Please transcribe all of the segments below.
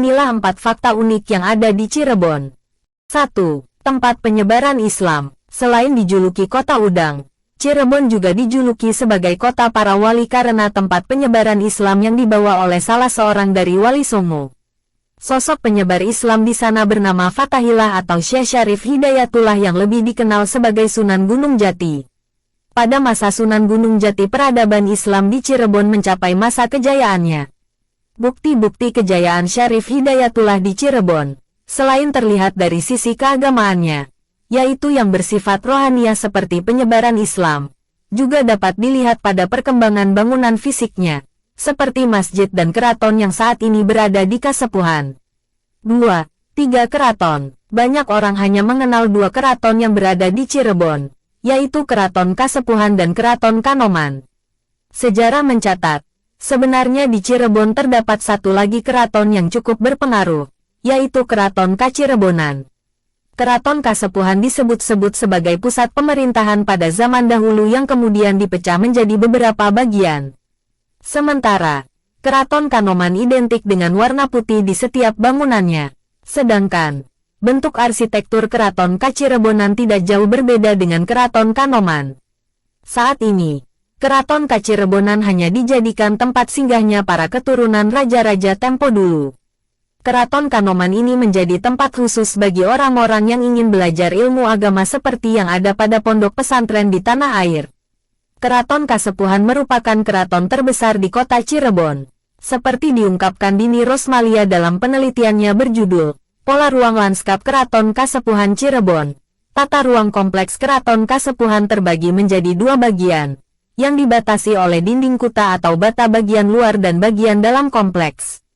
Inilah 4 fakta unik yang ada di Cirebon. 1. Tempat penyebaran Islam. Selain dijuluki Kota Udang, Cirebon juga dijuluki sebagai kota para wali karena tempat penyebaran Islam yang dibawa oleh salah seorang dari Wali Songo. Sosok penyebar Islam di sana bernama Fathahillah atau Syekh Syarif Hidayatullah yang lebih dikenal sebagai Sunan Gunung Jati. Pada masa Sunan Gunung Jati, peradaban Islam di Cirebon mencapai masa kejayaannya. Bukti-bukti kejayaan Syarif Hidayatullah di Cirebon, selain terlihat dari sisi keagamaannya, yaitu yang bersifat rohaniah seperti penyebaran Islam, juga dapat dilihat pada perkembangan bangunan fisiknya, seperti masjid dan keraton yang saat ini berada di Kasepuhan. 2. 3 keraton. Banyak orang hanya mengenal 2 keraton yang berada di Cirebon, yaitu Keraton Kasepuhan dan Keraton Kanoman. Sejarah mencatat, sebenarnya di Cirebon terdapat satu lagi keraton yang cukup berpengaruh, yaitu Keraton Kacirebonan. Keraton Kasepuhan disebut-sebut sebagai pusat pemerintahan pada zaman dahulu yang kemudian dipecah menjadi beberapa bagian. Sementara, Keraton Kanoman identik dengan warna putih di setiap bangunannya. Sedangkan, bentuk arsitektur Keraton Kacirebonan tidak jauh berbeda dengan Keraton Kanoman. Saat ini, Keraton Kacirebonan hanya dijadikan tempat singgahnya para keturunan raja-raja tempo dulu. Keraton Kanoman ini menjadi tempat khusus bagi orang-orang yang ingin belajar ilmu agama seperti yang ada pada pondok pesantren di tanah air. Keraton Kasepuhan merupakan keraton terbesar di kota Cirebon. Seperti diungkapkan Dini Rosmalia dalam penelitiannya berjudul, Pola Ruang Lanskap Keraton Kasepuhan Cirebon. Tata ruang kompleks Keraton Kasepuhan terbagi menjadi 2 bagian, yang dibatasi oleh dinding kuta atau bata bagian luar dan bagian dalam kompleks.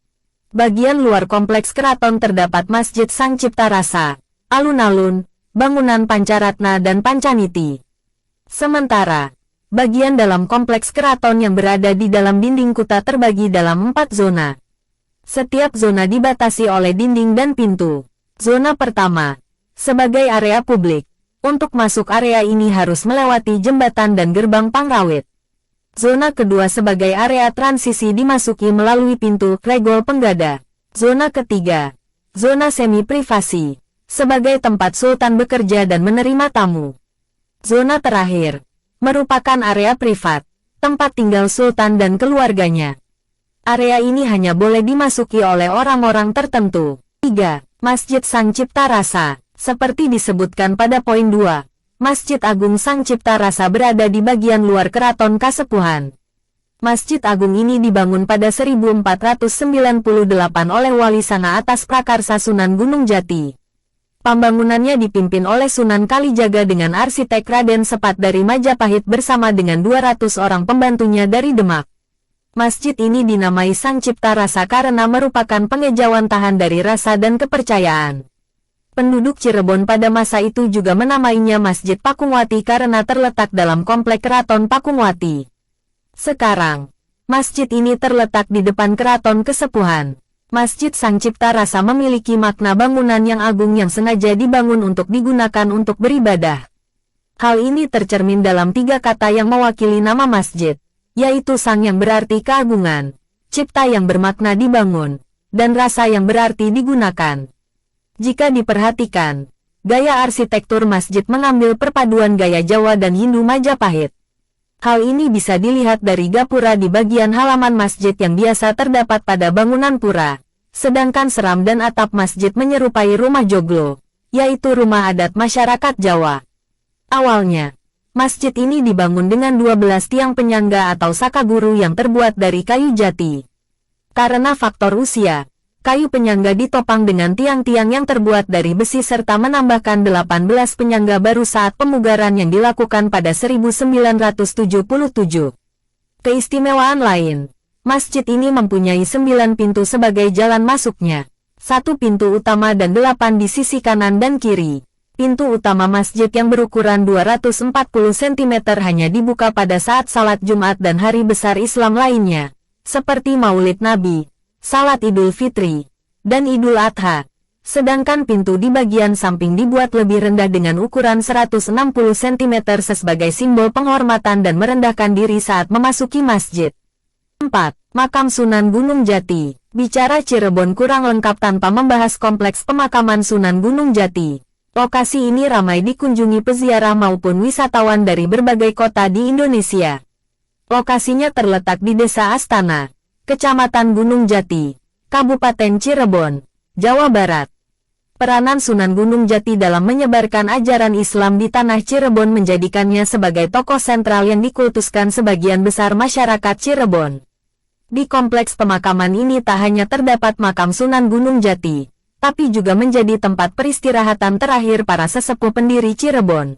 Bagian luar kompleks keraton terdapat Masjid Sang Cipta Rasa, alun-alun, bangunan Pancaratna dan Pancaniti. Sementara, bagian dalam kompleks keraton yang berada di dalam dinding kuta terbagi dalam 4 zona. Setiap zona dibatasi oleh dinding dan pintu. Zona pertama, sebagai area publik. Untuk masuk area ini harus melewati jembatan dan gerbang Pangrawit. Zona kedua sebagai area transisi dimasuki melalui pintu Regol Penggada. Zona ketiga, zona semi-privasi, sebagai tempat sultan bekerja dan menerima tamu. Zona terakhir, merupakan area privat, tempat tinggal sultan dan keluarganya. Area ini hanya boleh dimasuki oleh orang-orang tertentu. 3. Masjid Sang Cipta Rasa. Seperti disebutkan pada poin 2. Masjid Agung Sang Cipta Rasa berada di bagian luar Keraton Kasepuhan. Masjid Agung ini dibangun pada 1498 oleh Wali Sana atas prakarsa Sunan Gunung Jati. Pembangunannya dipimpin oleh Sunan Kalijaga dengan arsitek Raden Sepat dari Majapahit bersama dengan 200 orang pembantunya dari Demak. Masjid ini dinamai Sang Cipta Rasa karena merupakan pengejawantahan dari rasa dan kepercayaan. Penduduk Cirebon pada masa itu juga menamainya Masjid Pakungwati karena terletak dalam komplek Keraton Pakungwati. Sekarang, masjid ini terletak di depan Keraton Kasepuhan. Masjid Sang Cipta Rasa memiliki makna bangunan yang agung yang sengaja dibangun untuk digunakan untuk beribadah. Hal ini tercermin dalam 3 kata yang mewakili nama masjid, yaitu Sang yang berarti keagungan, Cipta yang bermakna dibangun, dan Rasa yang berarti digunakan. Jika diperhatikan, gaya arsitektur masjid mengambil perpaduan gaya Jawa dan Hindu Majapahit. Hal ini bisa dilihat dari gapura di bagian halaman masjid yang biasa terdapat pada bangunan pura, sedangkan seram dan atap masjid menyerupai rumah joglo, yaitu rumah adat masyarakat Jawa. Awalnya, masjid ini dibangun dengan 12 tiang penyangga atau sakaguru yang terbuat dari kayu jati. Karena faktor usia, kayu penyangga ditopang dengan tiang-tiang yang terbuat dari besi serta menambahkan 18 penyangga baru saat pemugaran yang dilakukan pada 1977. Keistimewaan lain, masjid ini mempunyai 9 pintu sebagai jalan masuknya, 1 pintu utama dan 8 di sisi kanan dan kiri. Pintu utama masjid yang berukuran 240 cm hanya dibuka pada saat salat Jumat dan hari besar Islam lainnya, seperti Maulid Nabi, Salat Idul Fitri, dan Idul Adha. Sedangkan pintu di bagian samping dibuat lebih rendah dengan ukuran 160 cm sebagai simbol penghormatan dan merendahkan diri saat memasuki masjid. 4. Makam Sunan Gunung Jati. Bicara Cirebon kurang lengkap tanpa membahas kompleks pemakaman Sunan Gunung Jati. Lokasi ini ramai dikunjungi peziarah maupun wisatawan dari berbagai kota di Indonesia. Lokasinya terletak di Desa Astana, Kecamatan Gunung Jati, Kabupaten Cirebon, Jawa Barat. Peranan Sunan Gunung Jati dalam menyebarkan ajaran Islam di tanah Cirebon menjadikannya sebagai tokoh sentral yang dikultuskan sebagian besar masyarakat Cirebon. Di kompleks pemakaman ini tak hanya terdapat makam Sunan Gunung Jati, tapi juga menjadi tempat peristirahatan terakhir para sesepuh pendiri Cirebon.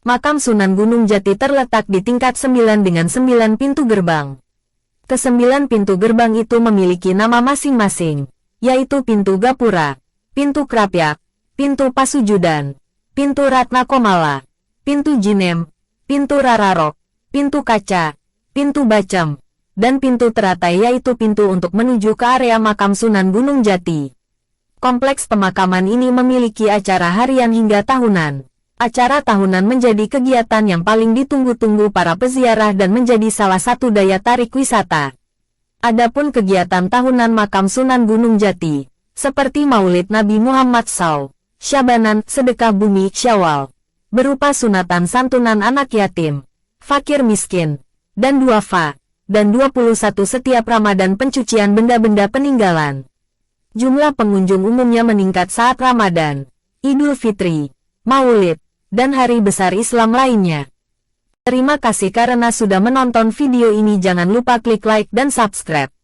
Makam Sunan Gunung Jati terletak di tingkat 9 dengan 9 pintu gerbang. Ke-9 pintu gerbang itu memiliki nama masing-masing, yaitu Pintu Gapura, Pintu Krapyak, Pintu Pasujudan, Pintu Ratna Komala, Pintu Jinem, Pintu Rararok, Pintu Kaca, Pintu Bacem, dan pintu teratai yaitu pintu untuk menuju ke area makam Sunan Gunung Jati. Kompleks pemakaman ini memiliki acara harian hingga tahunan. Acara tahunan menjadi kegiatan yang paling ditunggu-tunggu para peziarah dan menjadi salah satu daya tarik wisata. Adapun kegiatan tahunan makam Sunan Gunung Jati, seperti Maulid Nabi Muhammad SAW, Syabanan, Sedekah Bumi, Syawal, berupa sunatan santunan anak yatim, fakir miskin, dan duafa, dan 21 setiap Ramadan pencucian benda-benda peninggalan. Jumlah pengunjung umumnya meningkat saat Ramadan, Idul Fitri, Maulid, dan hari besar Islam lainnya. Terima kasih karena sudah menonton video ini. Jangan lupa klik like dan subscribe.